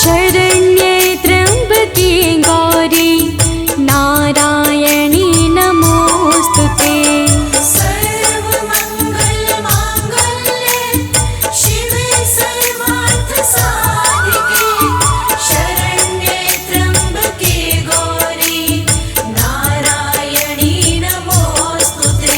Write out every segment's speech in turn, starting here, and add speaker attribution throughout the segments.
Speaker 1: शरण्ये त्र्यम्बके गौरी नारायणी नमोस्तुते।
Speaker 2: सर्वमङ्गलमाङ्गल्ये शिवे सर्वार्थसाधिके शरण्ये त्र्यम्बके गौरी नारायणी नमोस्तुते।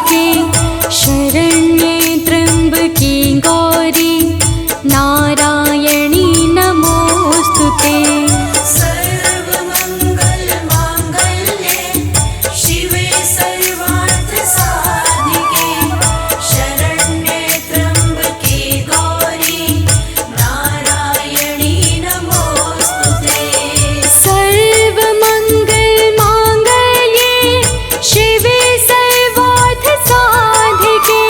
Speaker 1: साधिके शरण्ये त्र्यम्बके गौरी नारायणी नमोऽस्तुते।
Speaker 2: सर्वमङ्गलमाङ्गल्ये शिवे सर्वार्थसाधिके शरण्ये त्र्यम्बके गौरी नारायणी नमोऽस्तुते।
Speaker 1: सर्वमङ्गलमाङ्गल्ये शिवे सर्वार्थसाधिके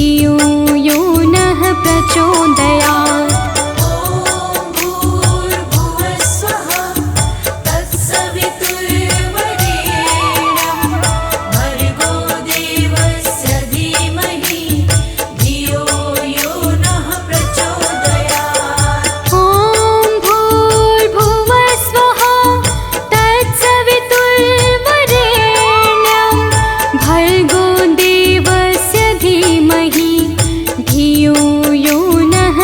Speaker 1: धियो यो नः प्रचोदयात्।
Speaker 2: ॐ भूर्भुवस्वः तत्सवितुर्वरेण्यं भर्गो देवस्य धीमहि धियो यो नः प्रचोदयात्।
Speaker 1: ॐ भूर्भुवस्वः तत्सवितुर्वरेण्यं भर्गो देवस्य धीमहि धियो यो नः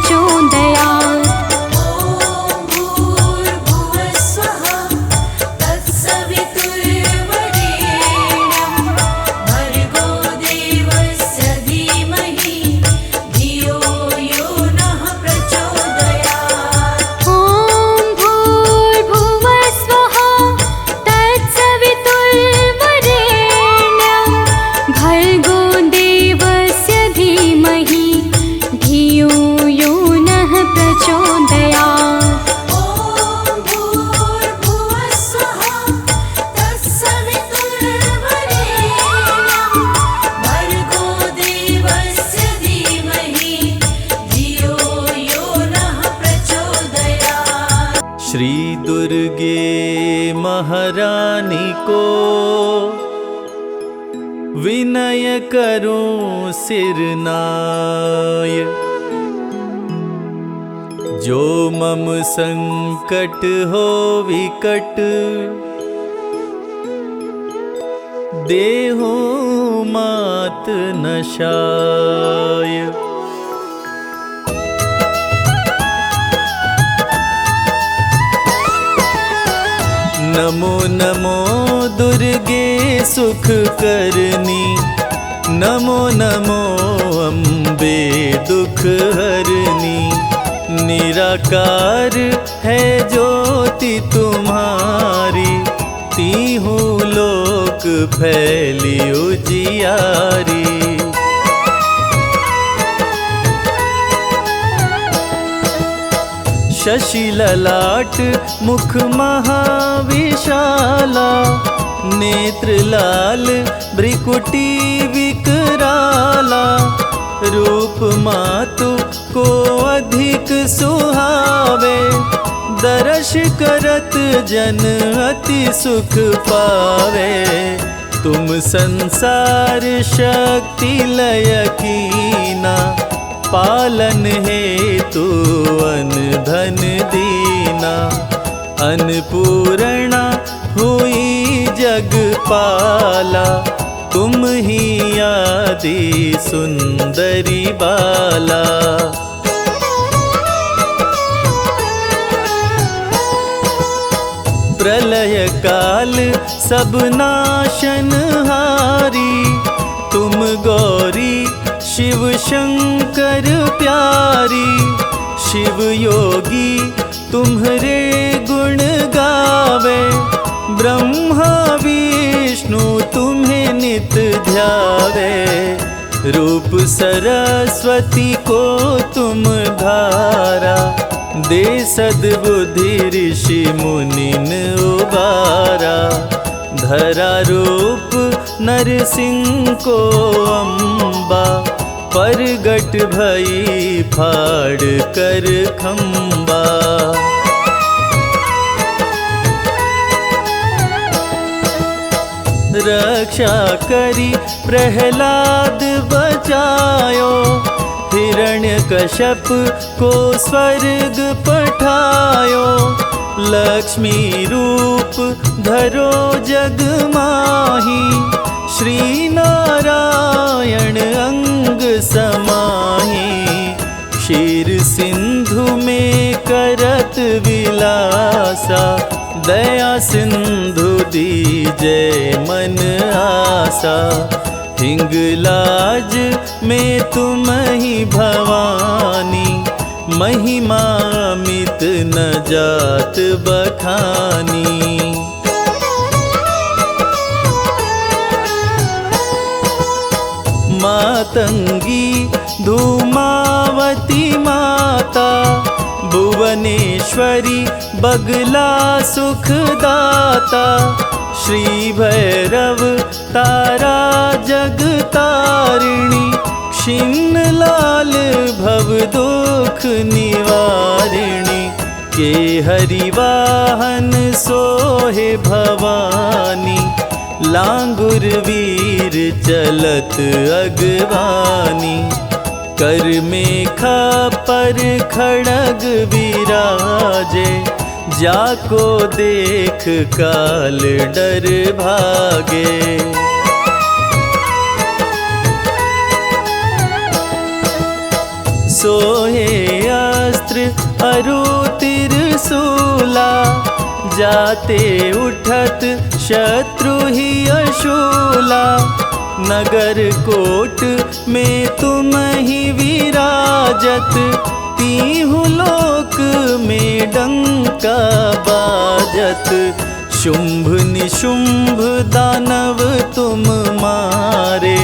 Speaker 1: प्रचोदयात्।
Speaker 2: ॐ भूर्भुवः स्वः तत्सवितुर्वरेण्यं भर्गो देवस्य धीमहि धियो यो नः प्रचोदयात्।
Speaker 1: ॐ भूर्भुवः स्वः तत्सवितुर्वरेण्यं भर्गो देवस्य धीमहि धियो यो नः प्रचोदयात्।
Speaker 2: ॐ भूर्भुवः स्वः तत्सवितुर्वरेण्यं भर्गो देवस्य धीमहि धियो यो नः प्रचोदयात्।
Speaker 3: श्री दुर्गे महारानी को विनय करूं सिरनाय, जो मम संकट हो विकट देहु मात नशाय। नमो नमो दुर्गे सुख करनी, नमो नमो अम्बे दुख हरनी। निराकार है ज्योति तुम्हारी, तीहू लोक फैली उजियारी। शशि ललाट मुख महाविशाला, नेत्र लाल भ्रिकुटी विकराला। रूप मातु को अधिक सुहावे, दर्श करत जन अति सुख पावे। तुम संसार शक्ति लय कीना, पालन हेतु अन धन दीना। अन्नपूर्णा हुई जगपाला, तुम ही आदि सुंदरी बाला। प्रलय काल सब नाशनहारी, तुम गौरी शिव शंकर प्यारी। शिव योगी तुम्हारे गुण गावे, ब्रह्मा विष्णु तुम्हें नित ध्यावे। रूप सरस्वती को तुम धारा, दे सद्बुद्धि ऋषि मुनिन उबारा। धरा रूप नरसिंह को अम्बा, परगट भई फाड़ कर खम्बा। रक्षा करी प्रहलाद बचायो, हिरण्यकश्यप को स्वर्ग पठायो। लक्ष्मी रूप धरो जग माही, श्री नारायण अंग समाही। क्षीर सिंधु में करत विलासा, दया सिंधु दीजय मन आसा। हिंगलाज में तुम ही भवानी, महिमा मित न जात बखानी। मातंगी धूमावती माता, भुवनेश्वरी बगला सुखदाता। श्री भैरव तारा जगतारिणी, क्षीण लाल भव दुख निवारिणी। के हरिवाहन सोहे भवानी, लांगुर वीर चलत अगवानी। कर मेखा पर खड़ग विराजे, जाको देख काल डर भागे। सोहे शस्त्र अरु तिरसूला, जाते उठत शत्रु ही अशूला। नगर कोट में तुम ही विराजत, तीहु लोक में डंका बाजत। शुंभ निशुंभ दानव तुम मारे,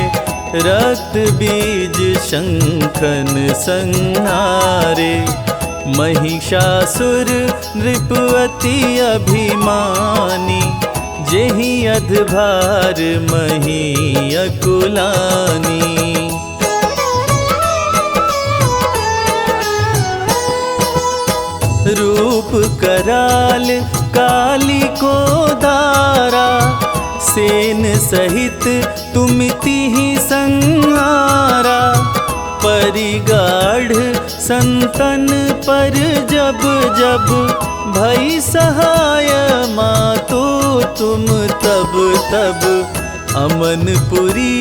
Speaker 3: रक्त बीज शंखन संहारे। महिषासुर नृपति अभिमानी, जेहि अधभार मही अकुलानी। रूप कराल काली को दारा, सेन सहित तुमिति ही संहारा। परिगाढ़ संतन पर जब जब, भई सहाय मातो तुम तब तब। अमनपुरी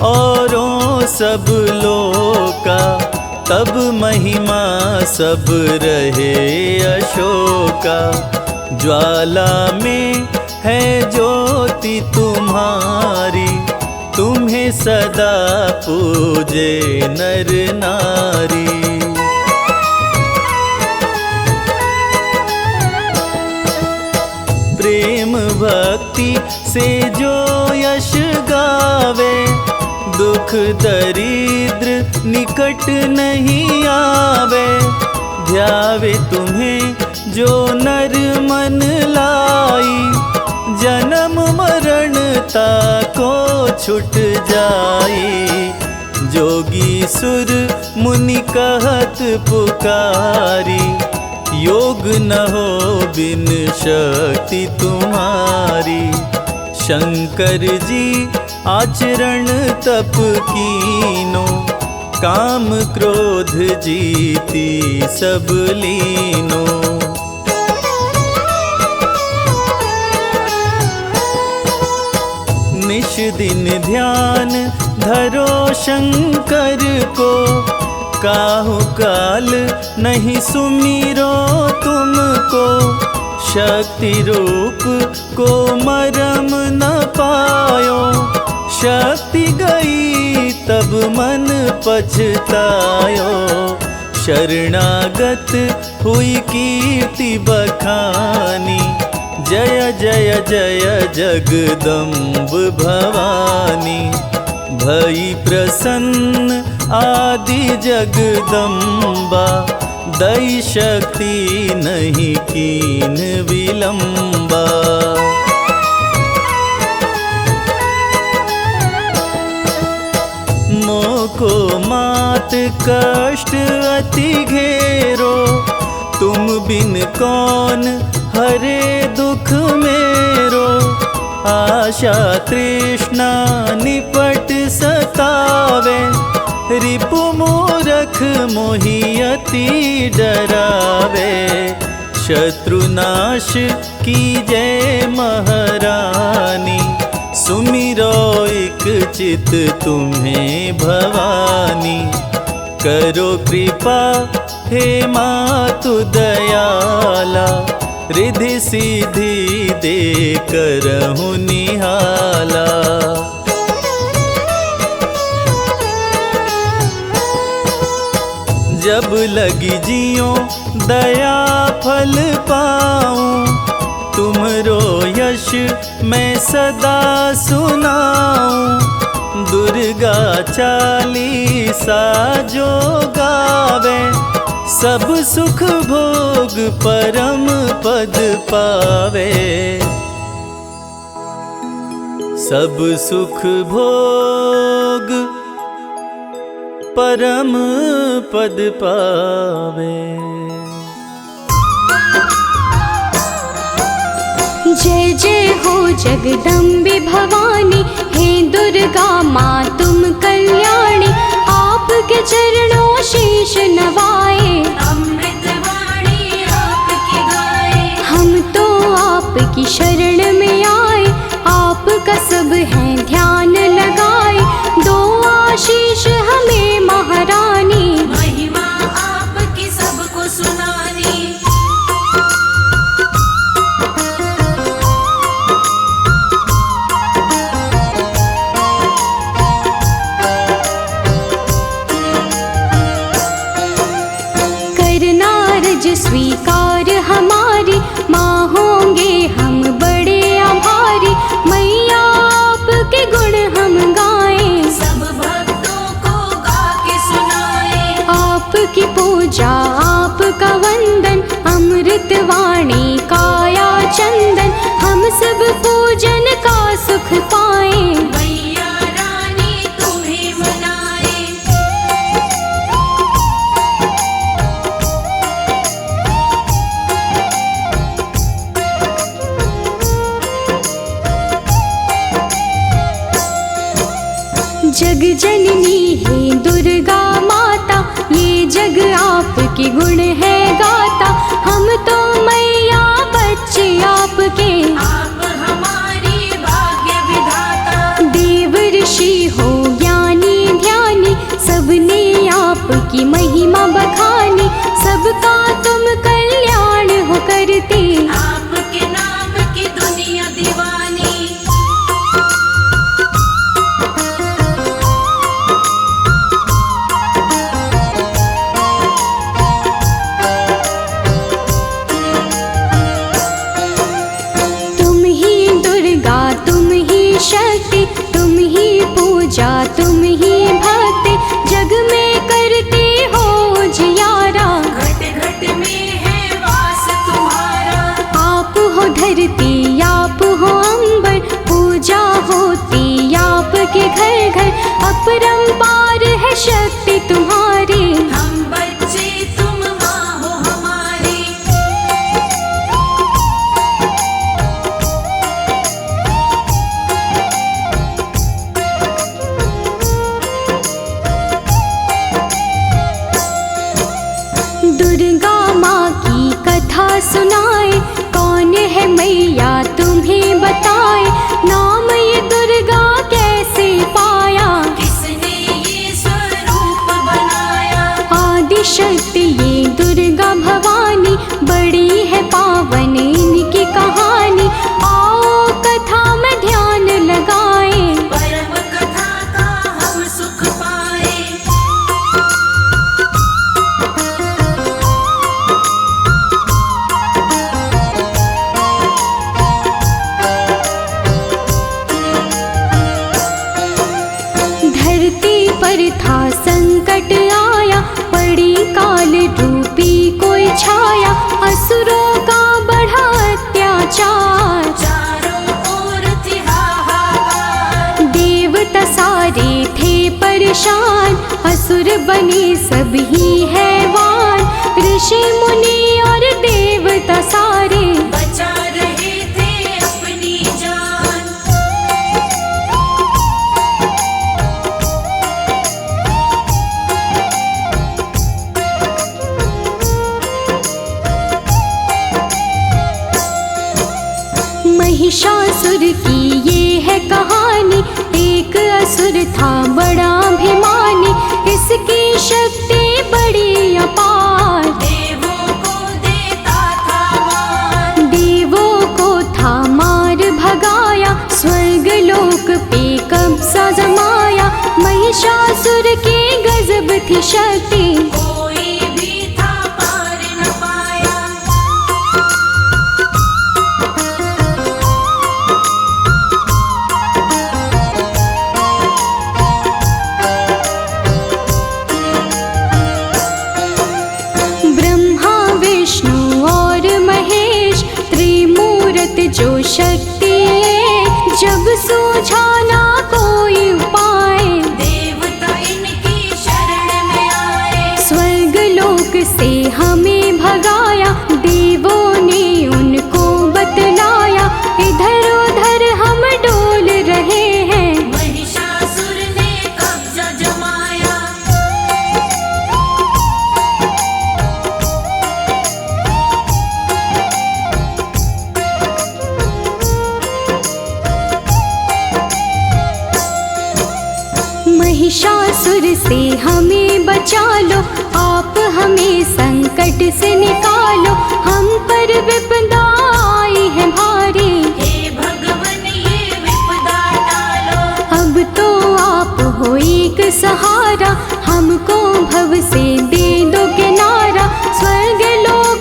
Speaker 3: औरों सब लोका, तब महिमा सब रहे अशोका। ज्वाला में है ज्योति तुम्हारी, तुम्हें सदा पूजे नर नारी। प्रेम भक्ति से जो यश गावे, दुख दरिद्र निकट नहीं आवे। ध्यावे तुम्हें जो नर मन लाई, जन्म मरण ताको छुट जाई। जोगी सुर मुनि कहत पुकारी, योग न हो बिन शक्ति तुम्हारी। शंकर जी आचरण तप कीनो, काम क्रोध जीती सब लीनो। निश दिन ध्यान धरो शंकर को, काहु काल नहीं सुमिरो तुमको। शक्ति रूप को मरम न पायो, शक्ति गई तब मन पछतायो। शरणागत हुई कीर्ति बखानी, जय जय जय जगदम्ब भवानी। भई प्रसन्न आदि जगदम्बा, दई शक्ति नहीं कीन विलंबा। मोको मात कष्ट अति घेरो, तुम बिन कौन हरे दुख मेरो। आशा तृष्णा निपट सतावे, रिपु मूरख मोहि अति डरावे। शत्रुनाश कीजै महारानी, सुमिरो एक चित तुम्हें भवानी। करो कृपा हे मातु दयाला, रिधि सिद्धि दे करहु निहाला। जब लगी जियो दया फल पाऊं, तुमरो यश मैं सदा सुनाऊं। दुर्गा चालीसा जो गावे, सब सुख भोग परम पद पावे। सब सुख भोग परम पद पावे।
Speaker 1: जय जय हो जगदम्बे भवानी, हे दुर्गा माँ तुम कल्याणी। आपके चरणों शीश नवाए,
Speaker 2: अमृत वाणी आपकी गाए।
Speaker 1: हम तो आपकी शरण में आए, आपका सब है ध्यान लगाए। दो आशीष हमें महारानी,
Speaker 2: महिमा आपकी सबको सुनाए।
Speaker 1: रोज स्वीकार हमारी, माँ होंगे हम बड़े आभारी। मैया आपके गुण हम गाएं,
Speaker 2: सब भक्तों को गा के सुनाए।
Speaker 1: आपकी पूजा आपका वंदन, अमृत वाणी काया चंदन। हम सब पूजन का सुख पाएं,
Speaker 2: मैया रानी तुम्हें मनाए।
Speaker 1: जग जननी है दुर्गा माता, ये जग आपके गुण है गाता। हम तो मैया बच्चे आपके,
Speaker 2: आप हमारी भाग्य विधाता।
Speaker 1: देव ऋषि हो ज्ञानी ध्यानी, सबने आपकी महिमा बखानी। सबका तुम कल्याण हो करते,
Speaker 2: आपके नाम की दुनिया दीवानी।
Speaker 1: तुम ही दुर्गा तुम ही शक्ति, तुम ही पूजा तुम ही भक्ति। जग में करते हो जियारा,
Speaker 2: घट घट में है वास तुम्हारा।
Speaker 1: आप हो धरती आप हो अंबर, पूजा होती आपके घर घर। अपरंपार है शक्ति तुम्हारी,
Speaker 2: हम बच्चे तुम माँ हो हमारी।
Speaker 1: दुर्गा माँ की कथा सुनाए, कौन है मैया तुम्हें बताए। नाम ये दुर्गा कैसे पाया,
Speaker 2: किसने ये स्वरूप बनाया।
Speaker 1: आदि शक्ति ये दुर्गा भवानी, बड़ी है पावन इनकी कहानी। आओ कथा में ध्यान लगाएं,
Speaker 2: परम कथा का हम सुख पाए।
Speaker 1: धरती पर था संकट आया, पड़ी काल रूपी कोई छाया। असुरों का बढ़ा अत्याचार,
Speaker 2: चारों ओर थी हाहाकार।
Speaker 1: देवता सारे थे परेशान, असुर बने सभी हैवान। ऋषि मुनि और देवता सारे,
Speaker 2: बचा रहे थे अपनी जान।
Speaker 1: महिषासुर की ये है कहानी, एक असुर था बड़ा अभिमानी। इसकी शक्ति बड़ी अपार,
Speaker 2: देवों को देता था मान।
Speaker 1: देवों को था मार भगाया, स्वर्ग लोक पे कब्जा जमाया। महिषासुर की गजब थी शक्ति,
Speaker 2: कोई भी था पार न पाया।
Speaker 1: ब्रह्मा विष्णु और महेश, त्रिमूर्त जो शक्ति है। जब सूझा ना कोई उपाय,
Speaker 2: देवता इनकी शरण में आए।
Speaker 1: स्वर्ग लोक से हमें भगाया, देवों ने उनको बतलाया। इधर उधर हम डोल रहे हैं,
Speaker 2: महिषासुर ने कब्जा जमाया।
Speaker 1: महिषासुर से हमें बचा लो, आप हमें संकट से निकालो। हम पर विपदा आई है भारी,
Speaker 2: हे भगवन ये विपदा टालो।
Speaker 1: अब तो आप हो एक सहारा। हमको भव से दे दो किनारा, स्वर्ग लोक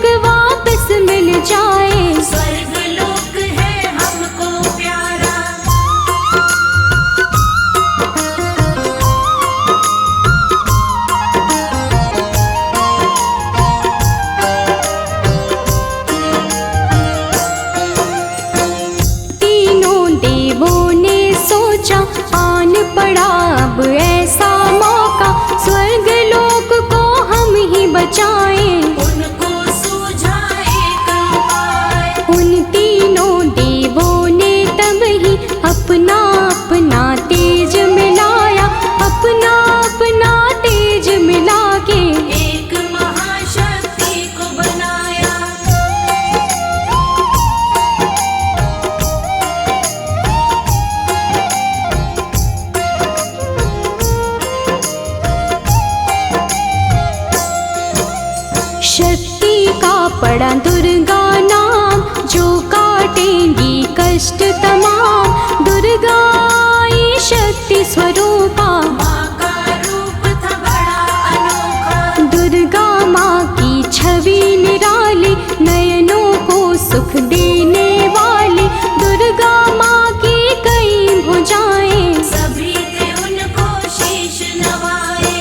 Speaker 1: शक्ति का पड़ा दुर्गा नाम, जो काटेंगी कष्ट तमाम। दुर्गा आई शक्ति स्वरूपा,
Speaker 2: माँ का रूप था बड़ा अनोखा।
Speaker 1: दुर्गा माँ की छवि निराली, नयनों को सुख देने वाली। दुर्गा माँ की कई भुजाएं,
Speaker 2: सभी थे उनको शीश नवाए।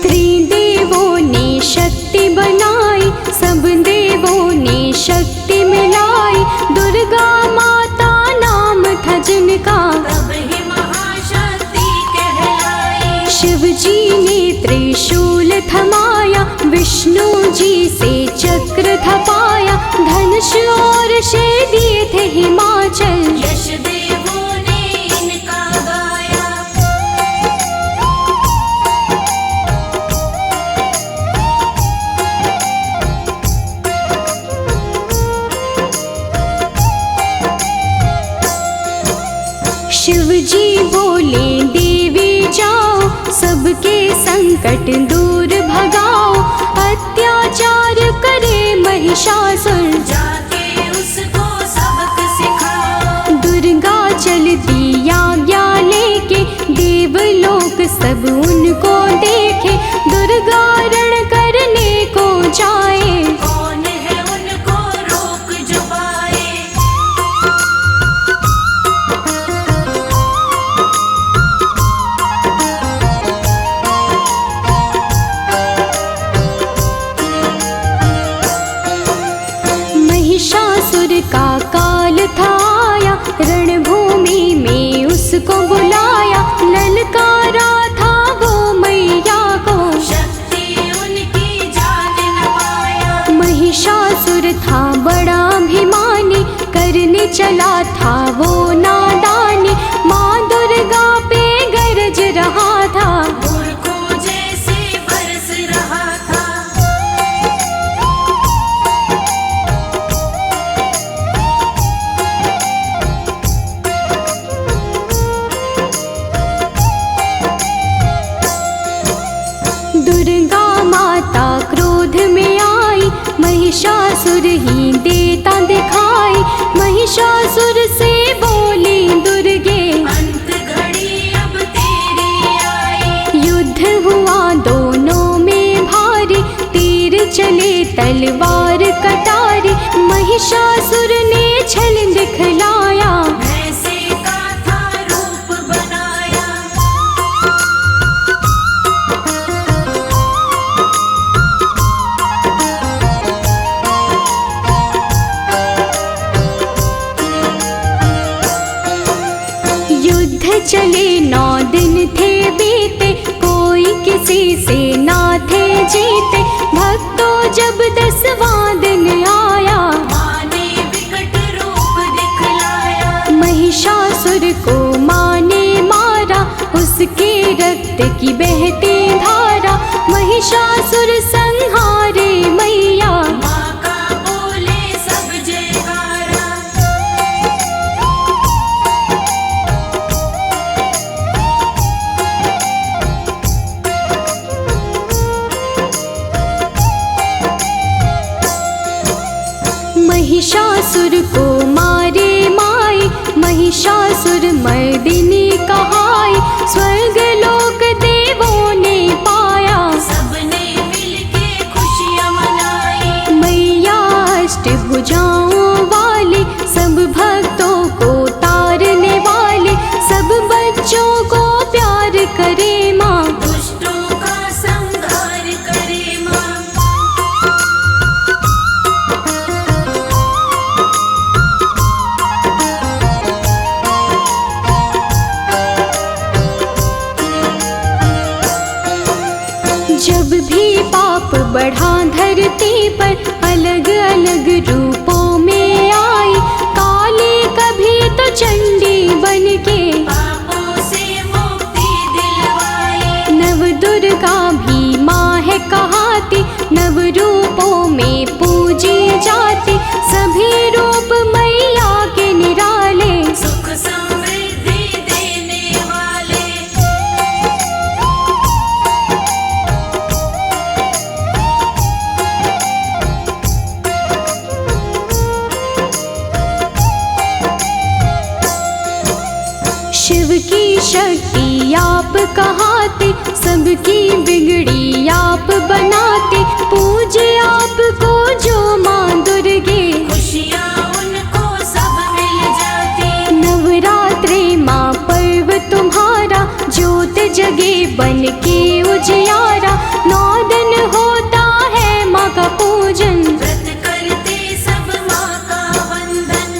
Speaker 1: त्रिदेवों ने शक्ति बनाई, सब देवों ने शक्ति मिलाई। दुर्गा माता नाम था जिनका,
Speaker 2: तब ही महाशक्ति कहलाई।
Speaker 1: शिव जी ने त्रिशूल थमाया, विष्णु जी से चक्र थपाया। धनुष और शे दिए थे हिमाचल,
Speaker 2: यश देवों ने इनका गाया।
Speaker 1: शिव जी बोले देवी जाओ, सबके संकट दूर भगाओ। अत्याचार करे महिषासुर,
Speaker 2: जाके उसको सबक सिखाओ।
Speaker 1: दुर्गा चलती आज्ञा लेके, देवलोक सब उनको देखे। दुर्गा रण करने को जाए,
Speaker 2: कौन है उनको रोक जो पाए।
Speaker 1: महिषासुर का काल था आया, रणभूमि में उसको बुलाया। ललकारा था वो मैया को,
Speaker 2: शक्ति उनकी जान न पाया।
Speaker 1: महिषासुर था बड़ा अभिमानी, करने चला था वो नादानी। माँ दुर्गा पे गरज रहा था,
Speaker 2: मूर्खों जैसे बरस रहा था।
Speaker 1: दुर्गा माता क्रोध में आई, महिषासुर ही देता दिखाई। महिषासुर से बोली दुर्गे,
Speaker 2: अंत घड़ी अब तेरी आई।
Speaker 1: युद्ध हुआ दोनों में भारी, तीर चले तलवार कटारी। महिषासुर ने छल दिखलाया,
Speaker 2: भैंसे का था रूप बनाया।
Speaker 1: युद्ध चले 9 दिन थे बीते, कोई किसी से ना थे जीते। भक्तों जब 10वां दिन आया,
Speaker 2: माँ ने विकट रूप दिखलाया।
Speaker 1: महिषासुर को माँ ने मारा, उसके रक्त की बहती धारा। महिषासुर संहारे मैया,
Speaker 2: माँ का बोले सब जयकारा।
Speaker 1: महिषासुर को मारे माई, महिषासुर मर्दिनी कहाई। स्वर्ग लोक देवों ने पाया,
Speaker 2: सबने मिलके खुशियाँ मनाई।
Speaker 1: मैया अष्टभुजाओं वाली, सब भक्तों को तारने वाली। सब बच्चों को प्यार करे माँ,
Speaker 2: दुष्टों का संहार करे माँ।
Speaker 1: जब भी पाप बढ़ा धरती पर, अलग अलग रूपों में आई। काली कभी तो चंडी बन के,
Speaker 2: पापों से मुक्ति दिलवाई।
Speaker 1: नव दुर्गा भी माँ है कहाती। नव रूपों में पूजी जाती, शक्ति आप कहाते, सबकी बिगड़ी आप बनाते। पूजे आपको जो माँ दुर्गे,
Speaker 2: खुशियाँ उनको सब मिल जाती।
Speaker 1: नवरात्रे माँ पर्व तुम्हारा, ज्योत जगे बन के उजियारा। 9 दिन होता है माँ का पूजन,
Speaker 2: व्रत करते सब माँ का वंदन।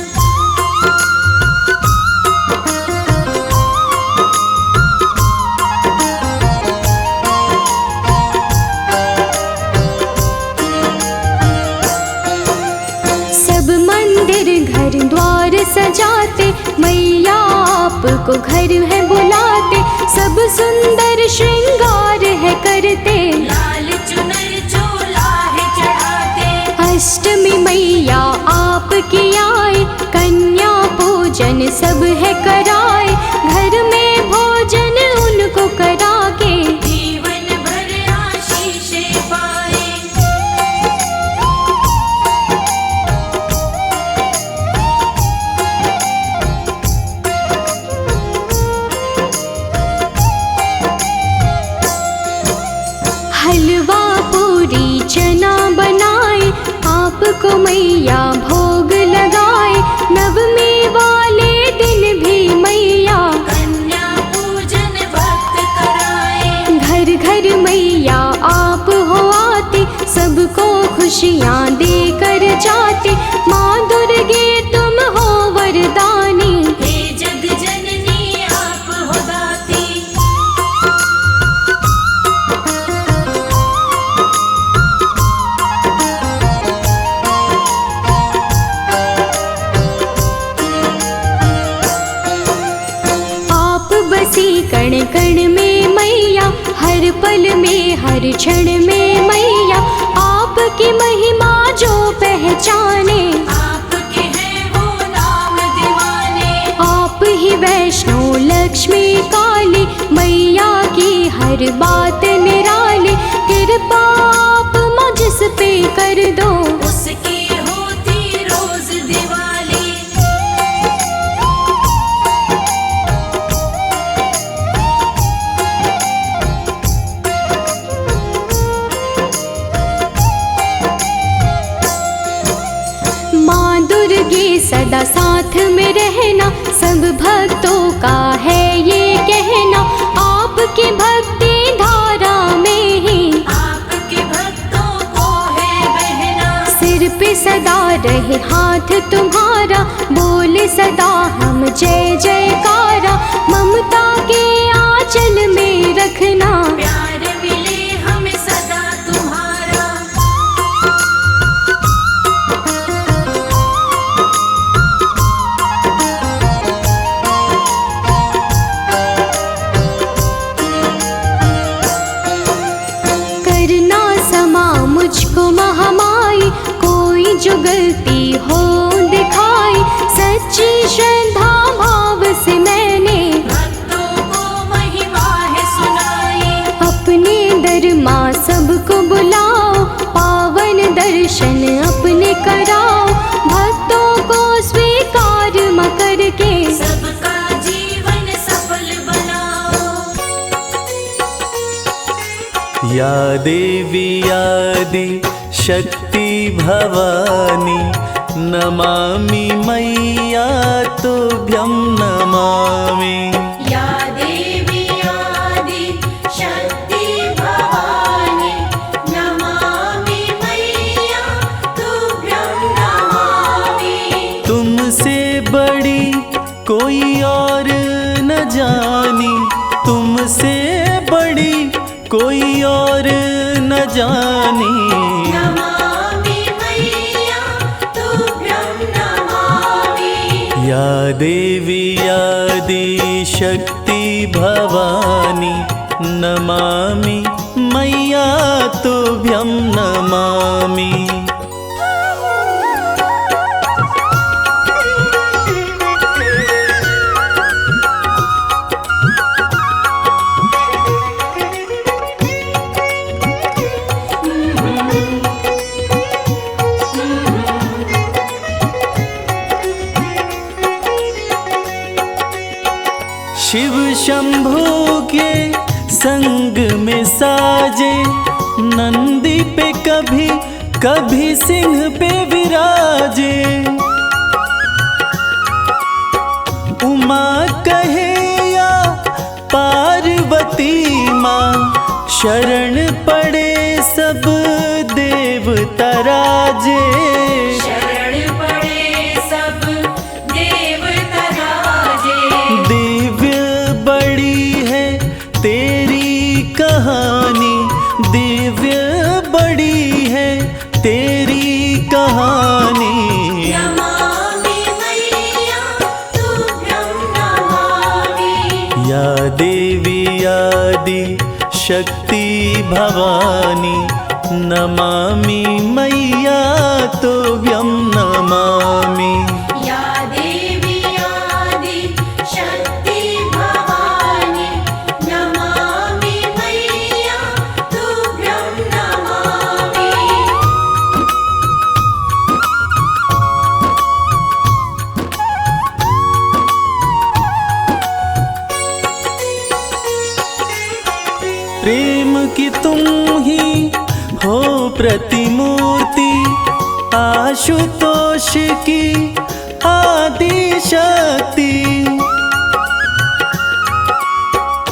Speaker 1: सब मंदिर घर द्वार सजाते, मैया आपको घर है बुलाते। सब सुंदर श्रृंगार है करते,
Speaker 2: लाल चुनर चोला है चढ़ाते।
Speaker 1: अष्टमी मैया आपकी आए, कन्या पूजन सब है कराए। घर में भोजन उनको करा के,
Speaker 2: जीवन भर आशीषें पाए।
Speaker 1: हलवा पूरी चना बनाए, आपको मैया भोग लगाए। नवमी वाले दिन भी मैया
Speaker 2: कन्या पूजन भक्त कराए।
Speaker 1: घर घर मैया आप हो आते, सबको खुशियाँ देकर जाते। माँ दुर्गे तुम हो वरदानी,
Speaker 2: हे जग जननी आप हो दाती।
Speaker 1: आप बसी कण कण में मैया, हर पल में हर क्षण में मैया। आपकी महिमा जो पहचाने,
Speaker 2: आपके हैं वो नाम दीवाने।
Speaker 1: आप ही वैष्णो लक्ष्मी काली, मैया की हर बात निराली। कृपा आप मुझ पे कर दो,
Speaker 2: उसकी होती रोज दिवाली।
Speaker 1: माँ दुर्गे सदा साथ में रहना, सब भक्तों का है ये कहना। आपकी भक्ति धारा में ही
Speaker 2: आपके भक्तों को है बहना।
Speaker 1: सिर पे सदा रहे हाथ तुम्हारा, बोले सदा हम जय जयकारा। ममता के आंचल में रखना,
Speaker 2: प्यार मिले हमें सदा तुम्हारा।
Speaker 1: करना समा मुझको महामाई, कोई जो गलती हो दिखाई। सच्ची श्रद्धा भाव से मैंने
Speaker 2: भक्तों को महिमा है सुनाई।
Speaker 1: अपने दर माँ सबको बुलाओ, पावन दर्शन अपने कराओ। भक्तों को स्वीकार म करके,
Speaker 2: सबका जीवन सफल बनाओ।
Speaker 3: या देवी आदि शक्ति भवानी, नमामि मैया तुभ्यं नमामि।
Speaker 2: या देवी आदि शक्ति भवानी, नमामि मैया तुभ्यं नमामि।
Speaker 3: तुमसे बड़ी कोई और न जानी, तुमसे बड़ी कोई और न जानी।
Speaker 2: नमामि मैया तुभ्यं नमामि।
Speaker 3: या देवी आदि शक्ति भवानी, नमामि मैया तुभ्यं नमामि। शंभू के संग में साजे, नंदी पे कभी कभी सिंह पे विराजे। उमा कहे या पार्वती माँ, शरण पड़े सब देवता राजे।
Speaker 2: शरण पड़े सब देवता राजे।
Speaker 3: दिव्य बड़ी है तेरी कहानी, दिव्य बड़ी है तेरी कहानी।
Speaker 2: नमामि मैया तुभ्यं नमामि।
Speaker 3: या देवी आदि शक्ति भवानी, नमामि मैया तुभ्यं नमामि।
Speaker 2: या देवी आदि शक्ति भवानी, नमामि मैया तुभ्यं नमामि।
Speaker 3: प्रेम की तुम ही हो प्रतिमूर्ति, आशुतोष की आदि शक्ति।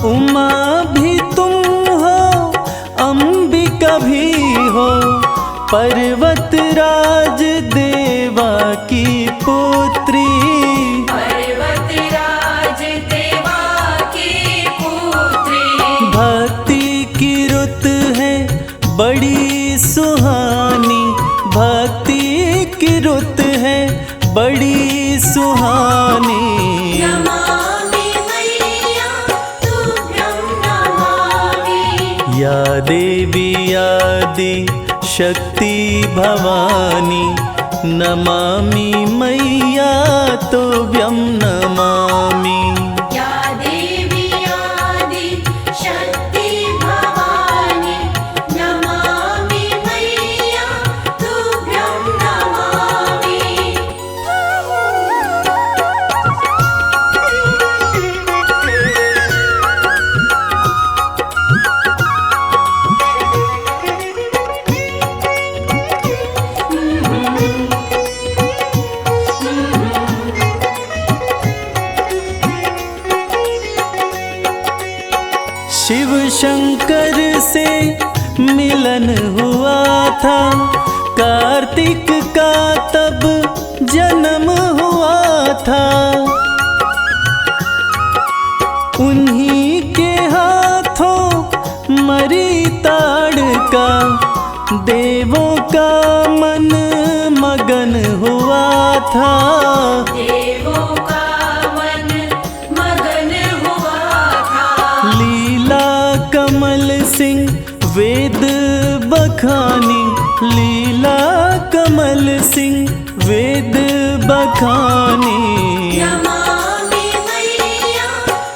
Speaker 3: उमा भी तुम हो, अंबिका भी हो, पर्वतराज देवा की पुत्री।
Speaker 2: पर्वतराज देवा की पुत्री।
Speaker 3: भक्ति की रुत है बड़ी सुहानी, भक्ति की रुत है बड़ी सुहानी।
Speaker 2: नमामि मैया तुभ्यं नमामि।
Speaker 3: या देवी आदि शक्ति भवानी, नमामि मैया तुभ्यं नमामि।
Speaker 2: या देवी आदि शक्ति भवानी, नमामि मैया तुभ्यं नमामि।
Speaker 3: शिव शंकर से मिलन हुआ था, कार्तिक का तब जन्म हुआ था। उन्हीं के हाथों मरी ताड़का, देवों का मन मगन हुआ था।
Speaker 2: देवों का मन मगन हुआ था।
Speaker 3: लीला कमल सिंह वेद बखानी, लीला कमल सिंह वेद बखानी।
Speaker 2: नमामि मैया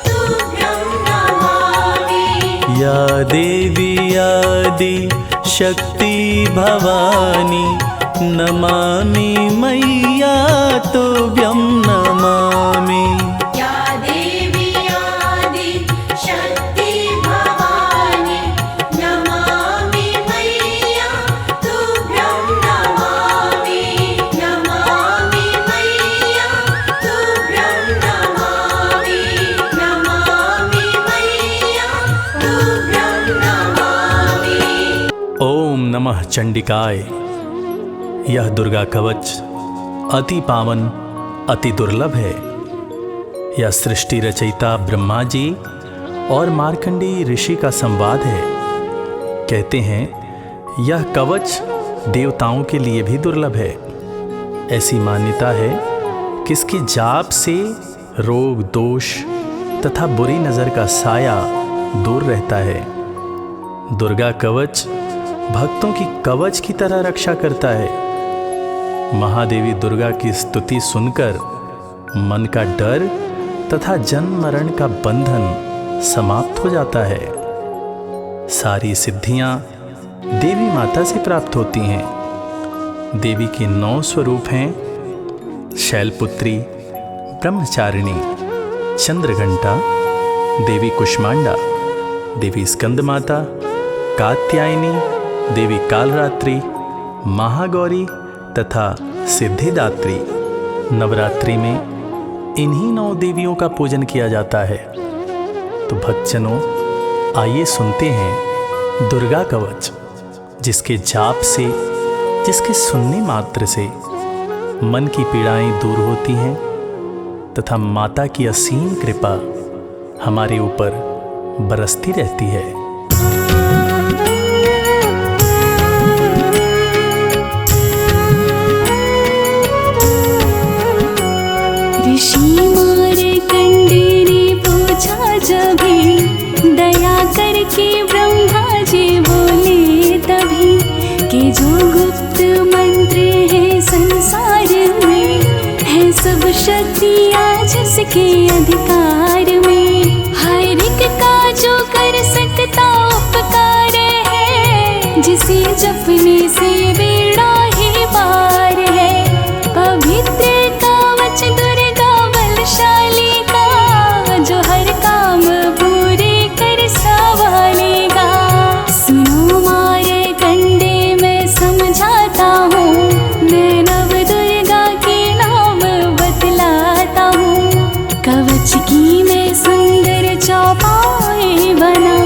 Speaker 2: तुभ्यं नमामि।
Speaker 3: या देवी आदि शक्ति भवानी, नमामि मैया तुभ्यं नमामि।
Speaker 2: या देवी आदि शक्ति भवानी, नमामि मैया तुभ्यं नमामि। नमामि मैया तुभ्यं नमामि। नमामि मैया तुभ्यं नमामि।
Speaker 3: ओम नमः चंडिकाय। यह दुर्गा कवच अति पावन, अति दुर्लभ है। यह सृष्टि रचयिता ब्रह्मा जी और मार्कंडेय ऋषि का संवाद है। कहते हैं यह कवच देवताओं के लिए भी दुर्लभ है। ऐसी मान्यता है कि इसके जाप से रोग, दोष तथा बुरी नज़र का साया दूर रहता है। दुर्गा कवच भक्तों की कवच की तरह रक्षा करता है। महादेवी दुर्गा की स्तुति सुनकर मन का डर तथा जन्म मरण का बंधन समाप्त हो जाता है। सारी सिद्धियां देवी माता से प्राप्त होती हैं। देवी के 9 स्वरूप हैं: शैलपुत्री, ब्रह्मचारिणी, चंद्रघंटा, देवी कुष्मांडा, देवी स्कंदमाता, कात्यायनी, देवी कालरात्रि, महागौरी तथा सिद्धिदात्री। नवरात्रि में इन्हीं 9 देवियों का पूजन किया जाता है। तो भक्तजनों, आइए सुनते हैं दुर्गा कवच, जिसके जाप से, जिसके सुनने मात्र से मन की पीड़ाएं दूर होती हैं तथा माता की असीम कृपा हमारे ऊपर बरसती रहती है।
Speaker 1: ऋषि मार्कंडे ने पूछा जभी, दया करके ब्रह्मा जी बोले तभी, कि जो गुप्त मंत्र है संसार में, है सब शक्तियाँ जिसके अधिकार में। हर एक का जो कर सकता उपकार है, जिसे जपने से बेड़ा ही पार है। पवित्र कवच दुर्गा बलशाली का, जो हर काम पूरे कर संभालेगा। सुनो मार्कंडे मैं समझाता हूँ, मैं नव दुर्गा के नाम बतलाता हूँ। कवच की मैं सुंदर चौपाई बना,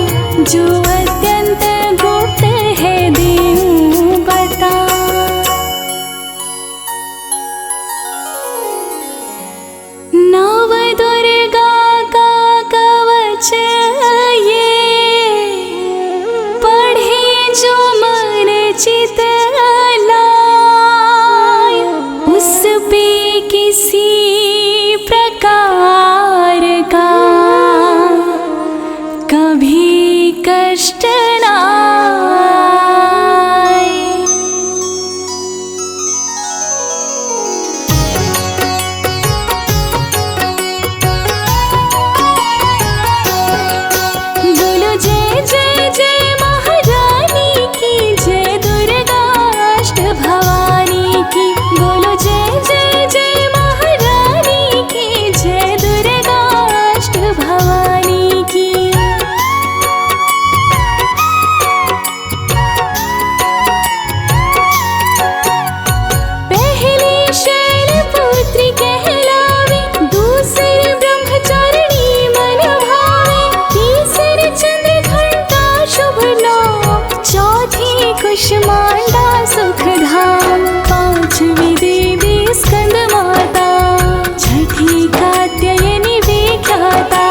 Speaker 1: जो अत्यंत गुप्त है देऊँ बता। नव दुर्गा का कवच ये, पढ़े जो मन चित लाय, उस पे किसी प्रकार का कभी कष्ट ना आए। बोलो जय जय जय महारानी की, जय दुर्गा अष्ट भवानी की। बोलो जय जय जय महारानी की, जय दुर्गा अष्ट भवानी की। पहली शैलपुत्री कहलावे, दूसरी ब्रह्मचारिणी मन भावे, तीसरी चंद्रघंटा शुभ नाम, चौथी कुष्मांडा सुख धाम, पांचवी देवी स्कंद माता, छठी कात्यायनी विख्याता,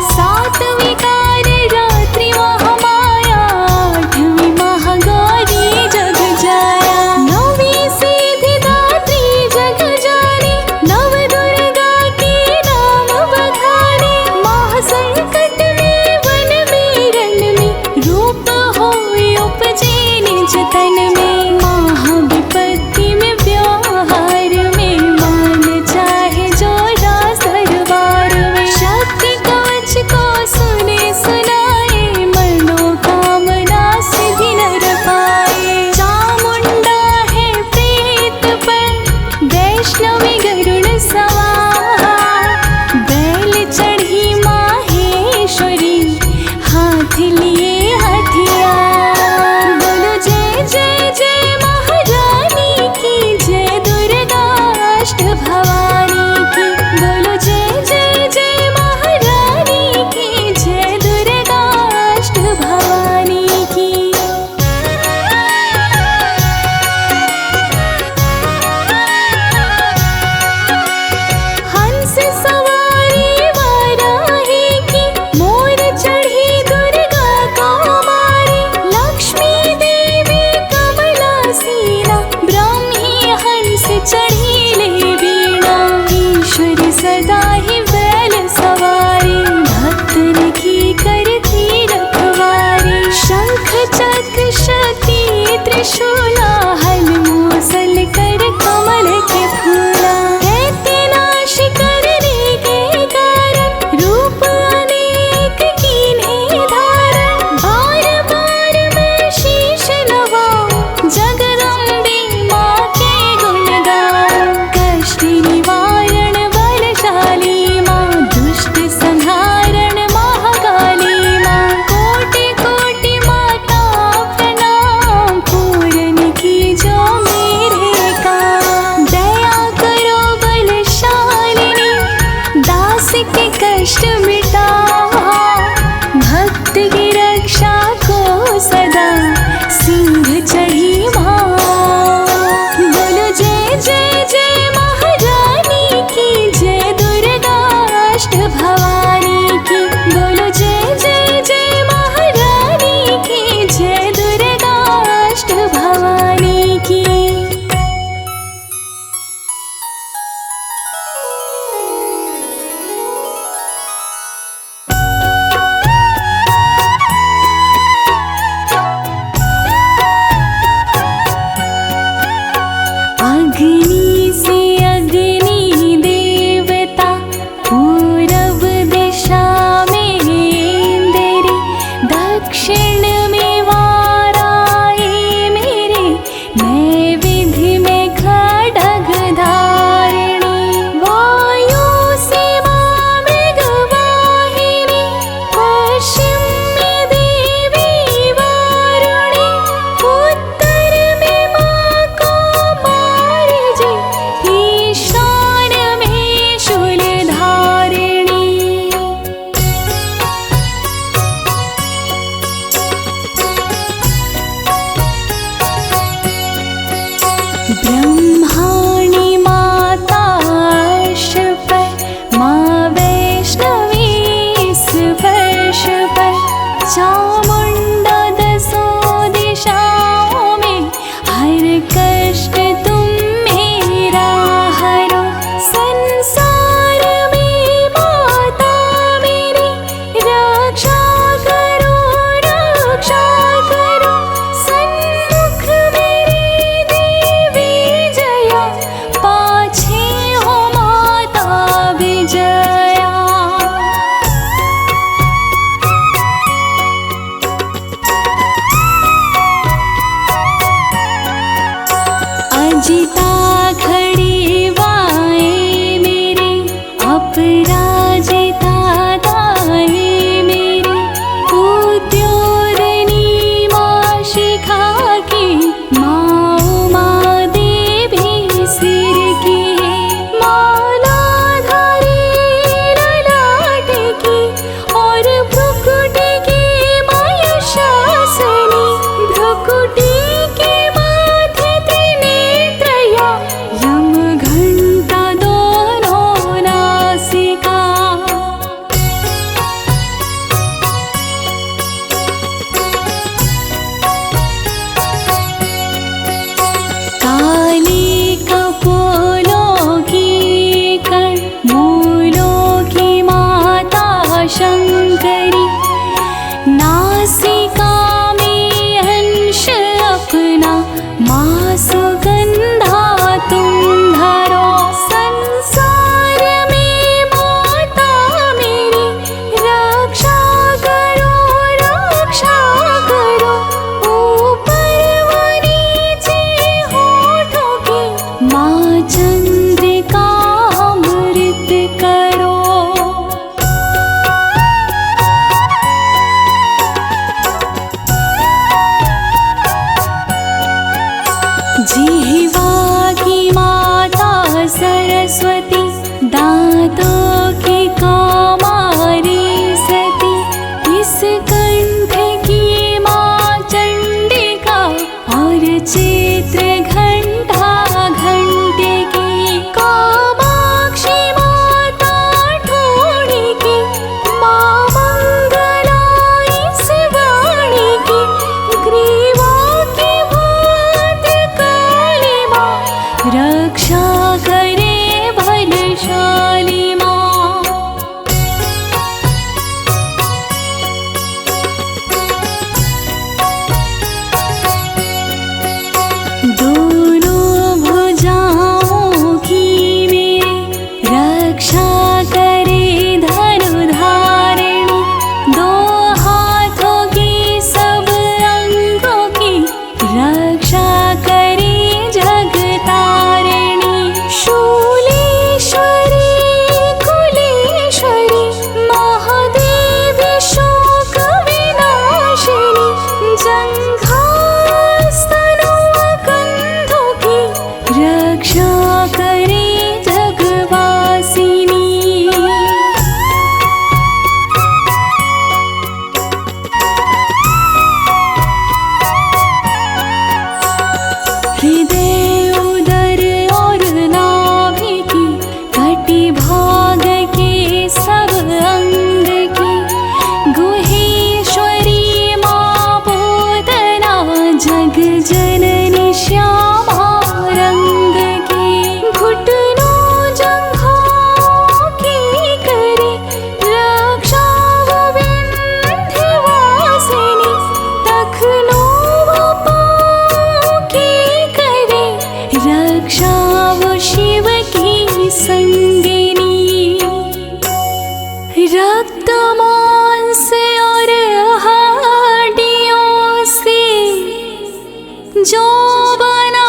Speaker 1: सातवीं कालरात्रि महामाया, आठवीं महागौरी जग जाया, नौवीं सिद्धिदात्री जग जानी, नव दुर्गा के नाम बखाने। महासंकट में वन में रण में, रूप होए उपजे निज तन में, महाविपत्ति में व्यवहार में, मान चाहे जो राज दरबार में। शक्ति कवच को सुने सुनाए, मनोकामना सिद्धि नर पाए। चामुंडा है प्रेत पर, वैष्णवी गरुड़ सवार, बैल चढ़ी माहेश्वरी, हाथ लिए हथियार। बोलो जय जय जय महारानी की, जय दुर्गा अष्ट भवानी की। बोलो जय जय जय महारानी की, जय दुर्गा अष्ट भवानी की। हंस सवारी वाराही की, मोर चढ़ी दुर्गा कौमारी, लक्ष्मी देवी कमला सीना, ब्राह्मी हंस चढ़ी ले वीणा। ईश्वरी सदा ही बैल सवारी, भक्तन की करती रखवारी। शंख चक्र शक्ति त्रिशूला, हल मूसल कर कमल के फूला। दैत्य नाश करने के कारण, रूप अनेक कीन्हे धारण। बार बार मैं शीश नवाऊं, जगदम्बे माँ के गुण गाऊं। अग्नि से अग्नि देवता, पूरब दिशा में इंद्र, दक्षिण में वाराही मेरे, नैवेद्य में खड्ग धारिणी, वायु से मां मृगवाहिनी, पश्चिम में देवी वारुणी, उत्तर में मां कौमारजी, ईशान में शूलधारिणी। ब्रह्माणी माता पर, माँ वैष्णवी स्पर्श पर, चामुंडा दसों दिशाओं में, हर कष्ट तुम मेरा हरो। संसार में माता मेरी, रक्षा करो रक्षा करो, सन्मुख मेरी देवी जया, पाछे हो माता विजया। अजिता खड़ी बाएं मेरी, अपराजिता दाएं मेरी, उद्योतनी मां शिखा की, मां उमा देवी सिर की, मालाधारी ललाट की, और भ्रुकुटी की मां यशासनी, भ्रुकुटी के माथे त्रिनेत्रया, यम घंटा दोनों नासिका। काली कपोलों की कण, मूलों की माता शंकरी, नासिका में अंश अपना, माँ सुगंधा तुम धरो। संसार में माता मेरी, रक्षा करो रक्षा करो, ऊपर व नीचे होठों की, माँ चंद्रिका अमृत करो। जिह्वा की माता सरस्वती, दांतों की कौमारी सती, इस कंठ की मां चंडिका, और चित्र घंटा घंटिकी, कामाक्षी माता ठोड़ी की, मां मंगला इस वाणी की, ग्रीवा की भात काली मां, रक्षा करे बलशाली मां। दोनों भुजाओं की मेरे, रक्षा करे धनुधारिणी, दो हाथों की सब अंगों की, रक्षा करे जगतारिणी, शूलेश्वरी कुलेश्वरी, महादेवी शोक विनाशिनी, जंघास्तनों कंधों की, रक्षा करे जगवासिनी। हृदय उदर और नाभि की, कटी भाग के सब अंग की, गुहेश्वरी मां पूतना, जग जननी श्यामा रंग की, घुट रक्षा वो शिव की संगिनी। रक्त मांस और हड्डियों से जो बना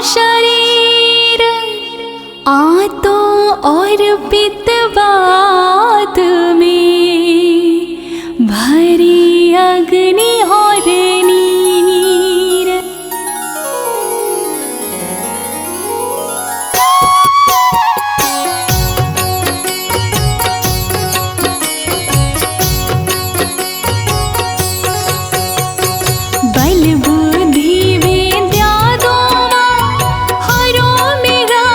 Speaker 1: शरीर, आंतों और पित्तवात में भरी अग्नि और नीर। बल बुद्धि विद्या दोनों हरो मेरा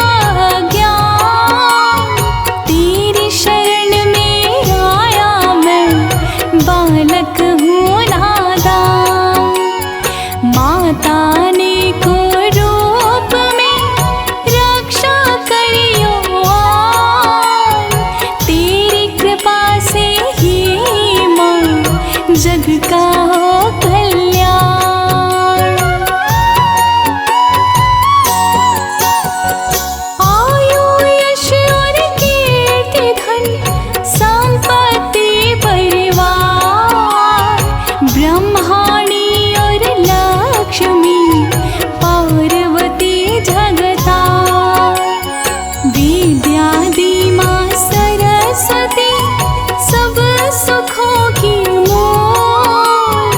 Speaker 1: ज्ञान, तेरी शरण में आया मैं बालक हूँ नादान। माता ने को रूप में रक्षा करियो आन, तेरी कृपा से ही माँ जग का हो कल्याण। आयु यश और कीर्ति धन संपत्ति परिवार, ब्रह्माणी और लक्ष्मी पार्वती जगता। विद्यादि माँ सरस्वती सब सुखों की मूल,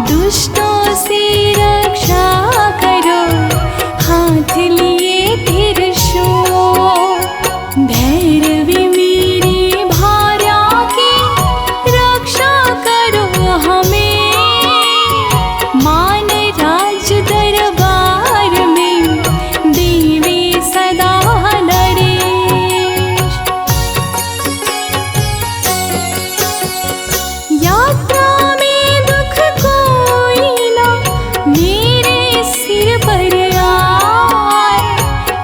Speaker 1: दुष्टों से रक्षा करो हाथ लिए त्रिशूल। भैरवी मेरी भार्या की रक्षा करो हमें, मान राज दरबार में देवी सदा नरेश। यात्रा में दुख कोई ना मेरे सिर पर आए,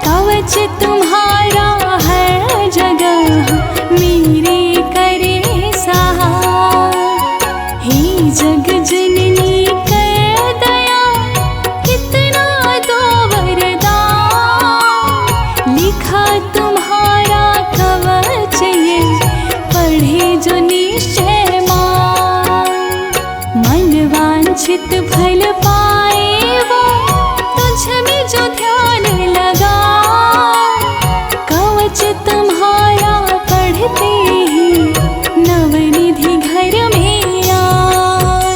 Speaker 1: कवच तुम्हारा है जगह मेरे करे सहाय। हे जग जननी कर दया कितना दो वरदान, लिखा तुम्हारा कवच ये पढ़े जो निश्चय मान। मन वांछित फल पाए वो तुझ में जो ध्यान लगा, कवच तुम्हारा पढ़ते ही नवनिधि घर में आए।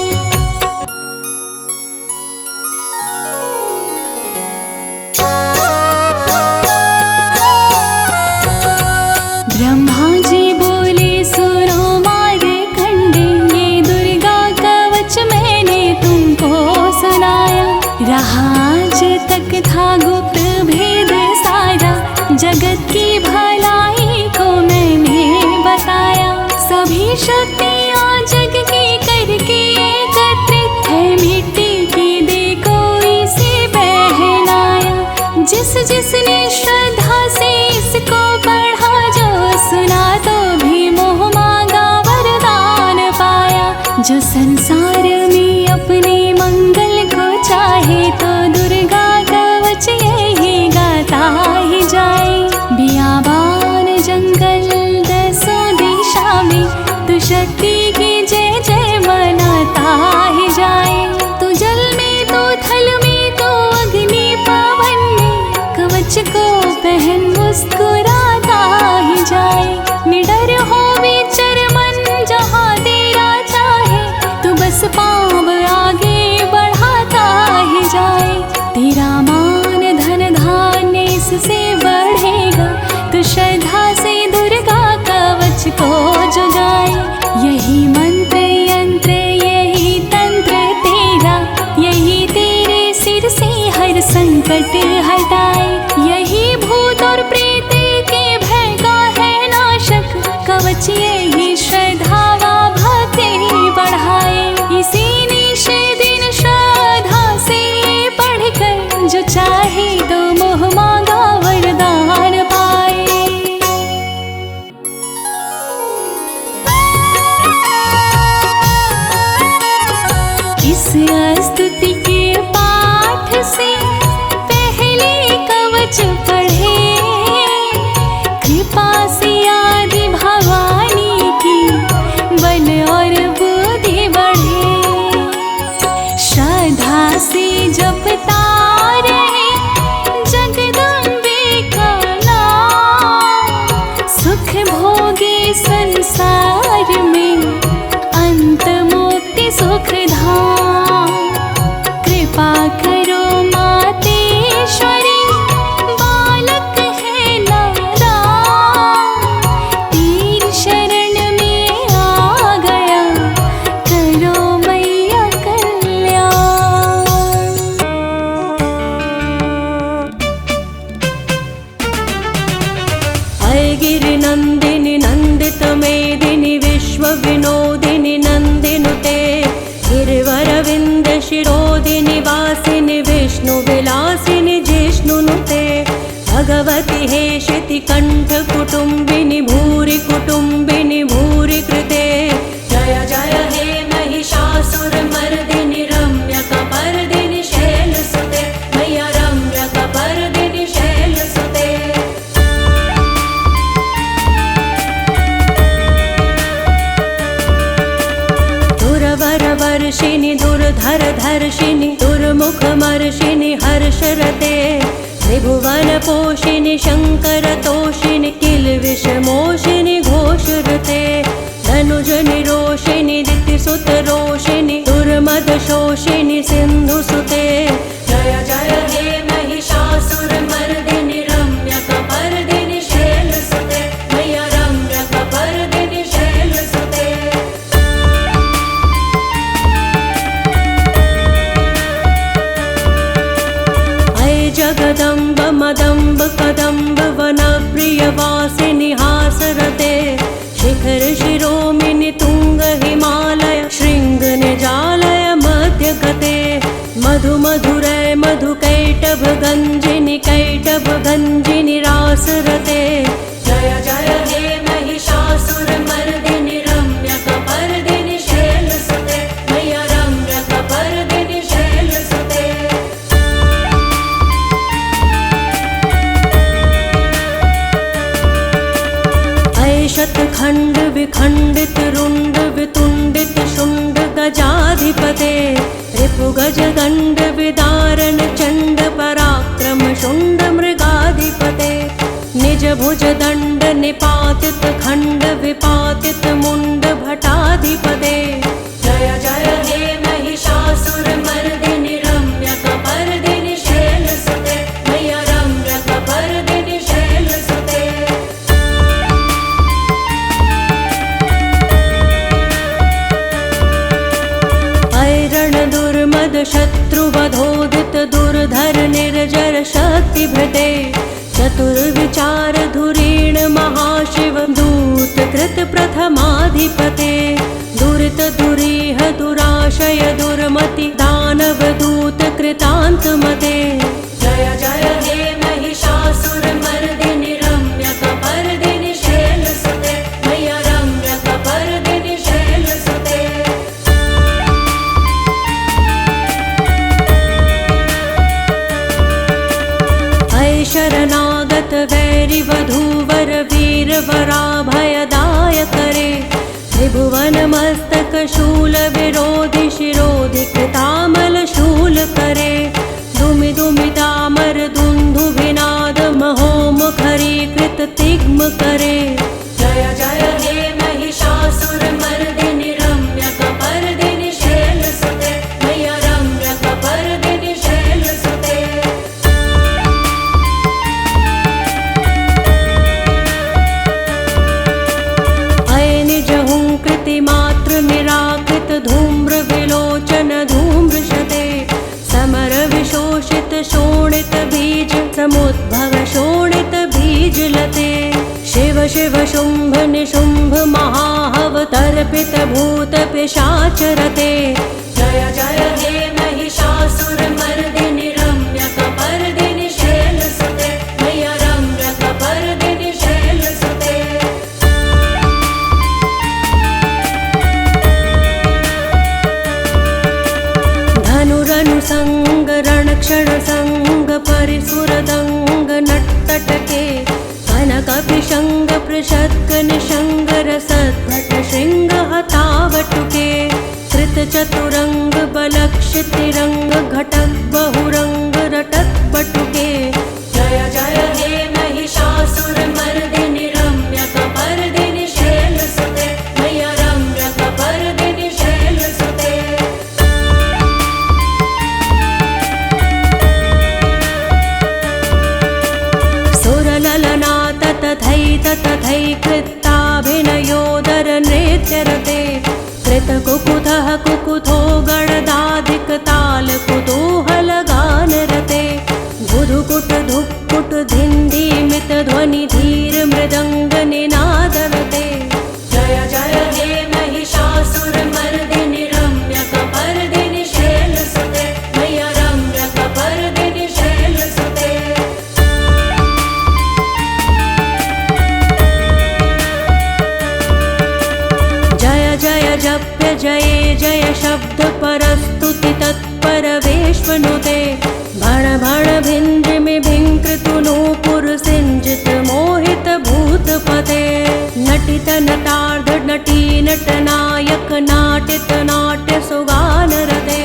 Speaker 1: ब्रह्मा जी बोले सुनो मार्कंडे, ये दुर्गा कवच मैंने तुमको सुनाया। रहा आज तक था गुप्त भेद सारा, जगत की भलाई को मैंने बताया। सभी शक्तियाँ जग की करके एकत्रित है, मिट्टी की दे कोई से पहनाया। जिस जिसने श्रद्धा से इसको पढ़ा, जो सुना तो भी मोह मांगा वरदान पाया। जो संसार में अपने मंगल को चाहे, तो दुर्गा कवच यही गाता ही जाए। बियाबान जंगल दसों दिशा में तू शक्ति की जय जय मनाता ही जाए। तू जल में तो थल में तो अग्नि पवन में, कवच को पहन मुस्कुराता ही जाए। निडर हो विचर मन जहाँ तेरा चाहे, तू बस पाँव आगे बढ़ाता ही जाए। तेरा मान धन धान्य इससे बढ़ेगा, तू श्रद्धा से दुर्गा कवच को जुगाए। यही मंत्र यंत्र यही तंत्र तेरा, यही तेरे सिर से हर संकट हटाए। यही भूत और प्रेत
Speaker 4: गिरिनन्दिनि नन्दितमेदिनि विश्वविनोदिनि नन्दिनुते गिरिवरविन्दशिरोदिनि वासिनि विष्णुविलासिनि जिष्णुनुते भगवति हेशिति कण्ठकुटुम्बिनि भूरि कुटुम्बिनि भूरि कृते जय जय हे महिषासुरमर्दिनि रम्यकपर्दिनि शैलसुते मैया रम्यकपर्दिनि शैलसुते दुरवरवर्षिणि दुर्धरधर्षिणि दुर्मुखमर्षिणि हर्षरते त्रिभुवनपोषिणि शङ्करतोषिणि किल्बिषमोषिणि घोषरते धनुजनिरोषिणि दितिसुतरोषिणि दुर्मदशोषिणि सिन्धुसुते जय जय हे महिषासुरमर्दिनि रम्यकपर्दिनि शैलसुते मैया रम्यकपर्दिनि शैलसुते जगदम्ब मदम्ब कदम्ब वनप्रियवासिनि हासरते शिखर शिरोमिनि तुङ्ग हिमालय शृङ्ग निजालय मध्यगते मधु मधुरै मधुकैटभ गञ्जिनि कैटभ गञ्जिनि रासरते जय जय हे महिषासुरमर्दिनि रम्यकपर्दिनि शैलसुते मैया रम्यकपर्दिनि शैलसुते शतखण्ड विखण्डित रुण्ड वितुण्डित शुण्ड गजाधिपते रिपुगजदण्ड विदारण चण्ड पराक्रम शुण्ड मृगाधिपते निज भुज दण्ड निपातित खण्ड विपातित मुण्ड भटाधिपते जय जय हे महिषासुरमर्दिनि रम्यकपर्दिनि शैलसुते मैया रम्यकपर्दिनि शैलसुते दुर्मद शत्रुवधोदित दुर्धर निर्जर शक्तिभृते चतुर्विचार धुरीण महाशिव दूत कृत प्रथमाधिपते दुरित दुरीह दुराशय दुर्मति दानव दूत कृतान्तमते जय जय हे महिषासुरमर्दिनि रम्यकपर्दिनि शैलसुते मैया रम्यकपर्दिनि शैलसुते शरणागत वैरिवधूवर वीरवराभयदाय करे त्रिभुवन मस्तक शूल विरोधि शिरोधि कृतामल शूल करे दुमि दुमितामर दुन्दुभिनाद महोमुखरीकृत तिग्म करे जय जय हे महिषासुरमर्दिनि रम्यकपर्दिनि शैलसुते मैया रम्यकपर्दिनि शैलसुते कृतिमात्र निराकृत धूम्र विलोचन धूम्रशते समर विशोषित शोणित बीज समुद्भव शोणित बीजलते शिव शिव शुम्भ निशुम्भ महाहव तर्पित भूत पिशाचरते जय जय हे महिषासुरमर्दिनि रम्यकपर्दिनि शैलसुते मैया रम्यकपर्दिनि शैलसुते धनुरनुसंग रणक्षण संग परिसुरदंग नट्तटके कनकपिशंग पृषत्क निशंग रसद्भट शृंग हतावटुके कृत चतुरंग बलक्षितिरंग घटक बहुरंग रटक बटुके जय जय हे महिषासुरमर्दिनि रम्यकपर्दिनि शैलसुते मैया रम्यकपर्दिनि शैलसुते सुरललना तथैत तथैकृत्ताभिनयोदर नृत्यरते कृतकुकुथः कुकुथो गणदाधिकताल कुतूहलगानरते बुधुकुट धुक्कुट धिन्धीमि मण्डित ध्वनि धीर मृदंग निनादरते। जय जय हे महिषासुर मर्दिनि रम्यकपर्दिनि शैलसुते, मैया रम्यकपर्दिनि शैलसुते। जय जय जप्य जये जय शब्द परस्तुति तत्पर वेश्वनुते। भण भण भिञ्जिमि भिङ्कृतु नूपुर सिञ्जित मोहित भूतपते। नटित नटार्ध नटी नटनायक नाटित नाट्य सुगानरते।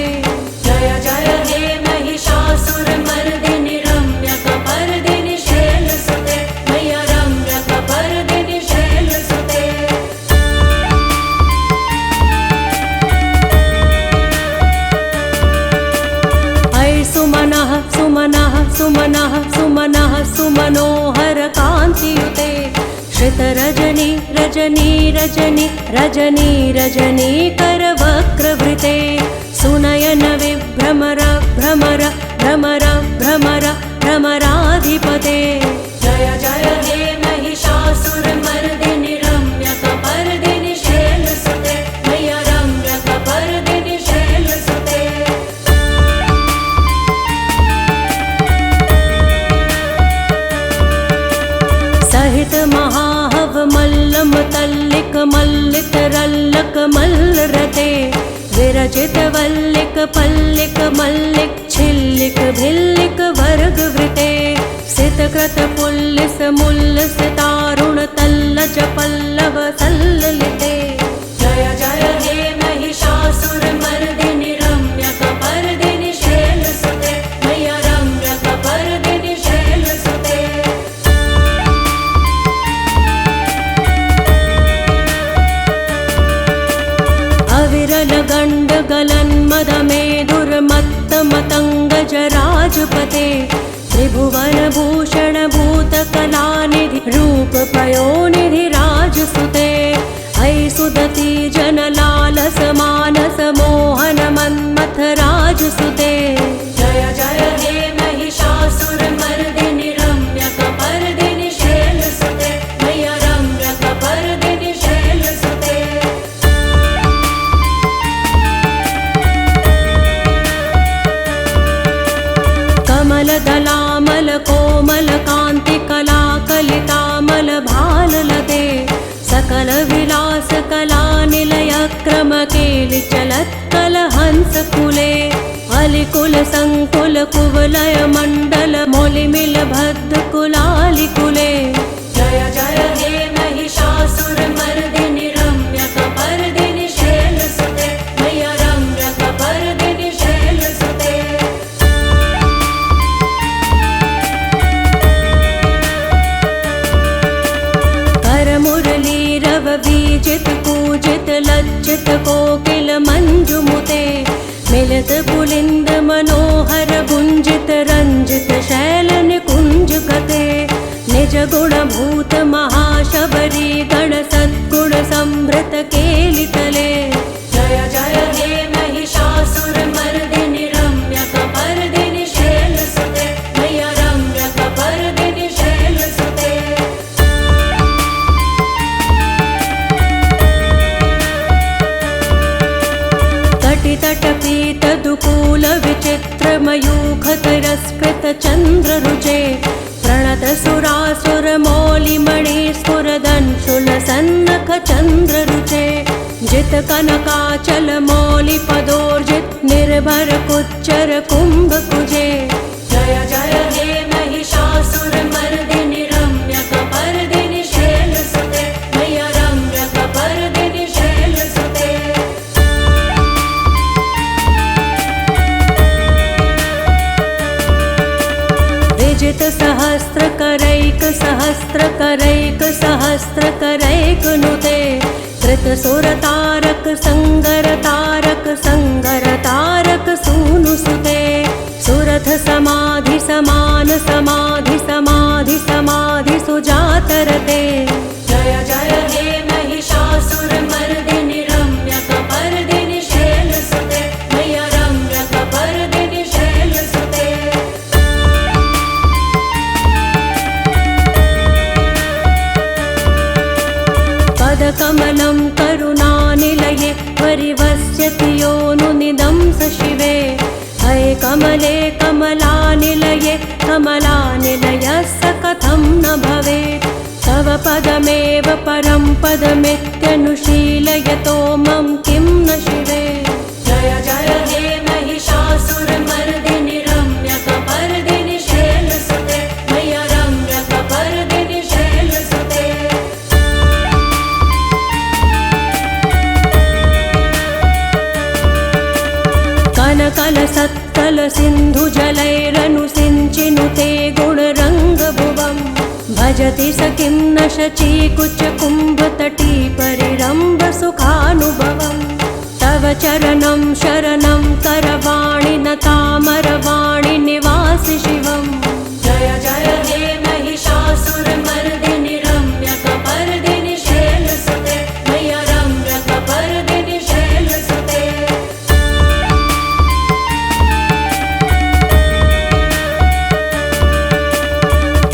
Speaker 4: जय जय हे महिषासुर मर्दिनि रम्यकपर्दिनि शैलसुते, मैया रम्यकपर्दिनि शैलसुते। ऐ सुमनः सुमनः सुमनः सुमनः सुमनोहर कान्तियुते। श्रित रजनी रजनी रजनी रजनी रजनी करवक्रवृते। सुनयन विभ्रमर भ्रमर भ्रमर भ्रमर भ्रमराधिपते। जय जय हे महिषासुर मर्दिनि रम्यकपर्दिनि शैलसुते, मैया रम्यकपर्दिनि शैलसुते। सहित महाहव मल्लम तल्लिक मल्लित रल्लक मल्लरते। विरचित वल्लिक पल्लिक मल्लिक छिल्लिक भिल्लिक वर्गवृते। सितकृत पुल्लिस मुल्लिस तारुण तल्लज पल्लव सल्ललिते। जय जय हे महिषासुर मर्दिनि रम्यकपर्दिनि शैलसुते, मैया रम्यकपर्दिनि शैलसुते। अविरल गण्ड गलन मद मेदुर्मत्त मतंग जराजपते। त्रिभुवन भूषण भूत कलानिधि रूप पयोनिधि राजसुते। ऐ सुदती जन लालस मानस मोहन मन्मथ राजसुते। जय जय हे महिषासुर मर्दिनि रम्यकपर्दिनि शैलसुते, मैया रम्यकपर्दिनि शैलसुते। कमलदलामल कोमल कान्ति कला कलितामल भाललते। सकल विलास कला निलय क्रम केलि चलत् कल हंस कुले। अलिकुल संकुल कुवलय मण्डल मोलिमिल भद्द कुलालि कुले। जय जय हे महिषासुर मर्दिनि रम्यकपर्दिनि शैलसुते, मैया रम्यकपर्दिनि शैलसुते। मुरली रव बीजित कूजित लज्जित कोकिल मंजुमुते। मिलित पुलिंद मनोहर गुंजित रंजित शैल निकुंज गते। निज गुण भूत महाशबरी गण सद्गुण संभृत केलितले। जय जय हे महिषासुर मर्दिनि रम्यकपर्दिनि शैलसुते, मैया रम्यकपर्दिनि शैलसुते। तटपीत दुकूल विचित्र मयूख तिरस्कृत चंद्र रुचे। प्रणत सुरासुर मौलि मणि स्फुरदंशुल सन्नख चंद्र रुचे। जित कनकाचल मौलि पदोर्जित निर्भर कुच्चर कुंभ कुजे। जय जय हे महिषासुर मर्दिनि रम्यकपर्दिनि शैलसुते, मैया रम्यकपर्दिनि शैलसुते। विजित सहस्त्र करैक सहस्त्र करैक सहस्त्र करैक नुते। कृत सुर तारक संगर तारक संगर तारक सूनुसुते। सुरथ समाधि समान समाधि समाधि समाधि सुजातरते। जय जय हे महिषासुर मर्दिनि रम्यकपर्दिनि शैलसुते, मैया रम्यकपर्दिनि शैलसुते। पदकमलं करुणानिलये परिवस्यति योनुनिदं स शिवे हये कमले कमलानिलये कमलानिलयस्य कथं न भवेत् तव पदमेव परं पदमित्यनुशीलयतो मम किं न शिवे जय जय हे महिषासुरमर्दिनि रम्यकपर्दिनि शैलसुते मय्या रम्यकपर्दिनि शैलसुते कनकलसत्कलसिन्धुजलैरनुसिञ्चिनुते गुणरङ्गभुवम् भजति स किं न शचीकुचकुम्भतटी परिरम्भसुखानुभवम् तव चरणं शरणं करवाणि न तामरवाणि निवासि शिवम् जय जय हे महिषासुरमर्दिनि रम्यकपर्दिनि शैलसुते मय्या रम्यकपर्दिनि शैलसुते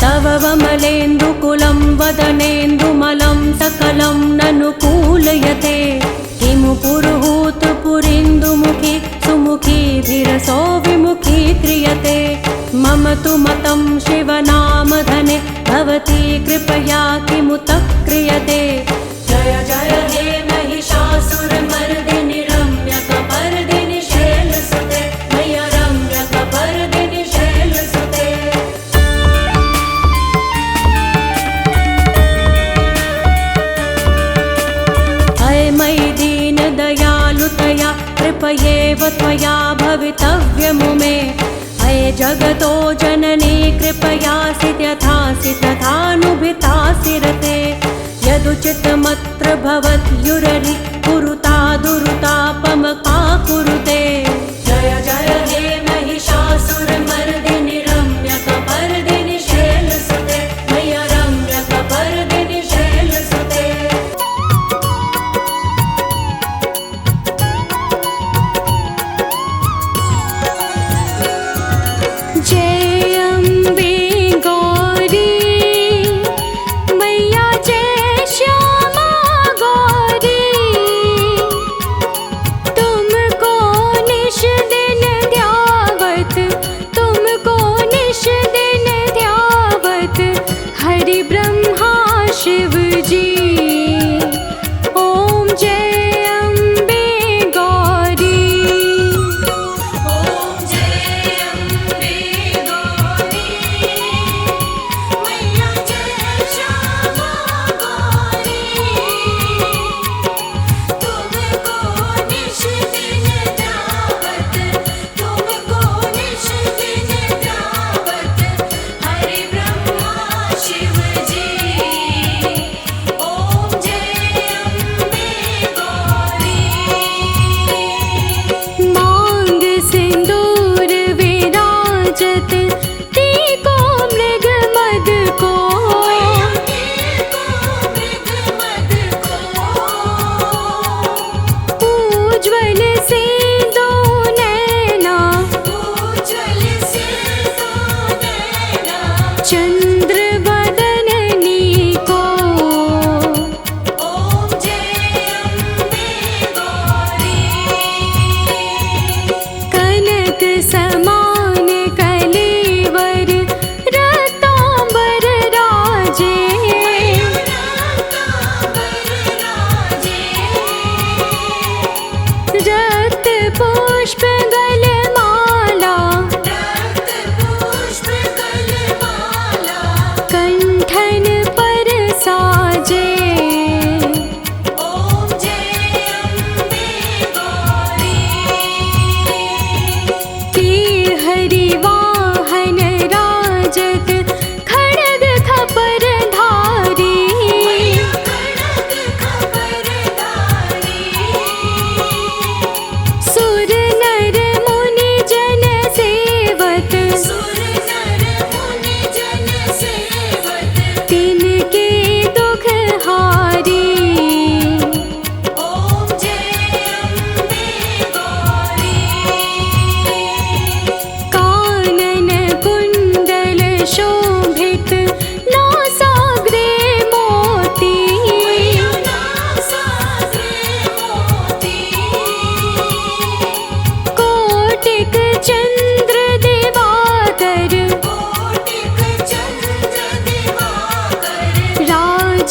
Speaker 4: तव वमलेन्दुकुलं वदनेन्दुमलं सकलं ननुकूलयते किमु पुरुहूतपुरीन्दुमुखी सुमुखीभिरसो विमुखी क्रियते मम तु मतं शिवनामधने भवती कृपया किमुत क्रियते जय जय हे महिषासुरमर्दिनि रम्यकपर्दिनि शैलसुते मय्या रम्यकपर्दिनि शैलसुते हये मयि दीनदयालुतया कृपयेव त्वया भवितव्यमुमे हये जगतो जननी कृपयासि यथासि तथानुभितासि रते यदुचितमत्र भवत्युररि कुरुता दुरुतापमका कुरुते जय जय हे महिषासुरमर्दिनि रम्यकपर्दिनि शैलसुते मय्या रम्यकपर्दिनि शैलसुते
Speaker 1: जय अम्बे गौरी मैया जय श्यामा गौरी तुमको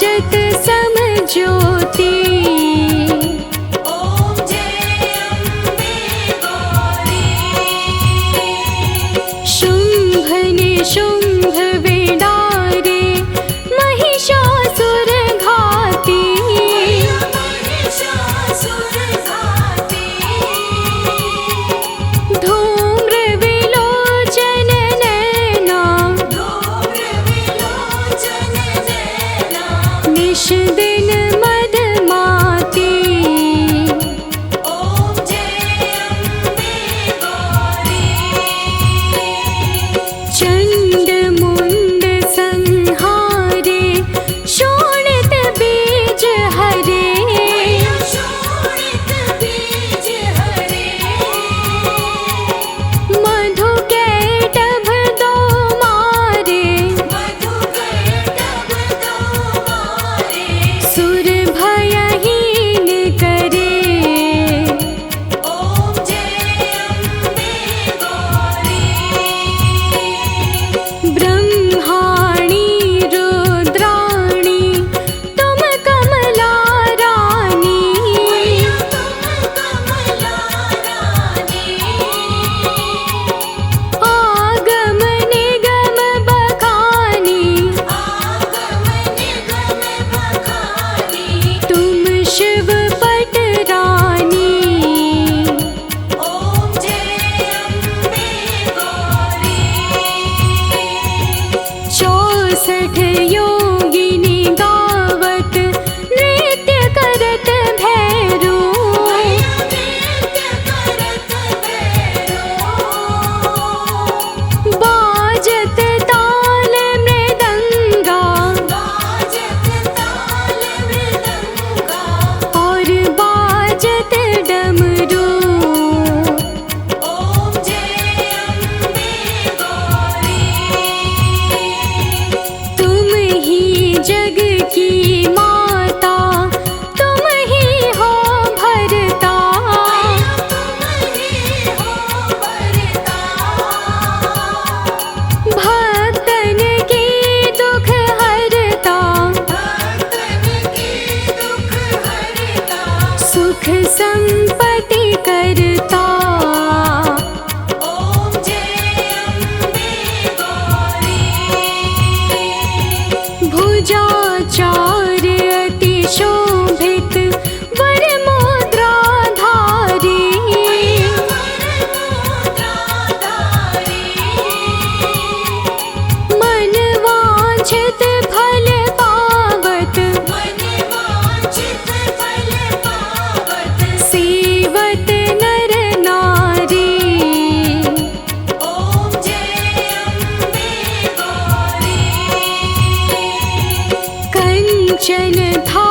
Speaker 1: बाजत समज्योति।
Speaker 2: ओम जय अम्बे गौरी।
Speaker 1: शुंभ निशुंभ विडारे महिषासुर घाती।
Speaker 2: महिषासुर घाती।
Speaker 1: धूम्र विलोचन नैना
Speaker 2: धूम्र विलोचन नैना।
Speaker 1: निश दिन मदमाती।
Speaker 2: ओम जय अम्बे गौरी।
Speaker 1: चंड मुंड संहारे शोणित बीज हरे।
Speaker 2: शोणित बीज हरे।
Speaker 1: मधु कैटभ दो मारे।
Speaker 2: मधु कैटभ दो मारे।
Speaker 1: सुर भयहीन करे।
Speaker 2: ओम जय अम्बे गौरी।
Speaker 1: ब्रह्माणी रुद्राणी तुम कमला रानी।
Speaker 2: तुम कमला रानी।
Speaker 1: आगम निगम बखानी
Speaker 2: आगम निगम बखानी।
Speaker 1: तुम शिव पट रानी।
Speaker 2: ओम जय अम्बे गौरी।
Speaker 1: 64 योगिनी गावत नृत्य करत भैरो।
Speaker 2: नृत्य करत भैरो।
Speaker 1: बाजत ताल मृदंगा
Speaker 2: बाजत ताल मृदंगा।
Speaker 1: और बाजत डमरू।
Speaker 2: ओम जय अम्बे गौरी।
Speaker 1: तुम ही जग की माता तुम ही हो भरता।
Speaker 2: तुम ही हो भरता।
Speaker 1: भक्तन की दुख हरता।
Speaker 2: भक्तन की दुख हरता।
Speaker 1: सुख संपत्ति करता।
Speaker 2: ओम जय अम्बे गौरी।
Speaker 1: भुजाचार अति शोभित वर मुद्राधारी। मन वांछित फल पावत। सेवत नर नारी। कंचन था